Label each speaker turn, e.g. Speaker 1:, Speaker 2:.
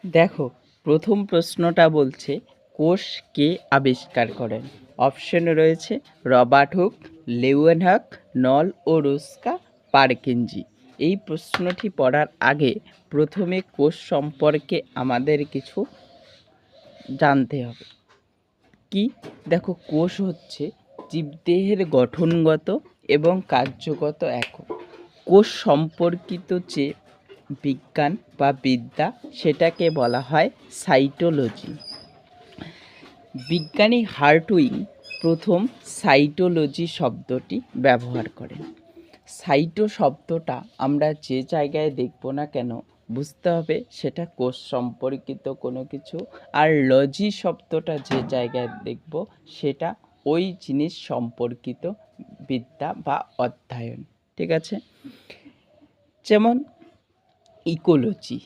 Speaker 1: দেখো, প্রথম প্রশ্নটা বলছে কোষ কে আবিষ্কার করেন? অপশনে রয়েছে রবার্ট হুক, লেউয়েনহক, নল ও রোস্কা পারকিনজি। এই প্রশ্নটি পড়ার আগে প্রথমে কোষ সম্পর্কে আমাদের কিছু জানতে হবে। কি? দেখো, কোষ হচ্ছে জীবদেহের গঠনগত এবং কার্যগত একক। কোষ সম্পর্কিত যে বিজ্ঞান বা বিদ্যা সেটাকে বলা হয় সাইটোলজি। বিজ্ঞানী হার্টউইং প্রথম সাইটোলজি শব্দটি ব্যবহার করেন। সাইটো শব্দটা আমরা যে জায়গায় দেখব না কেন বুঝতে হবে সেটা কোষ সম্পর্কিত কোনো কিছু, আর লজি শব্দটা যে জায়গায় দেখব সেটা ওই জিনিস সম্পর্কিত বিদ্যা বা অধ্যয়ন। ঠিক আছে? যেমন ইকোলজি,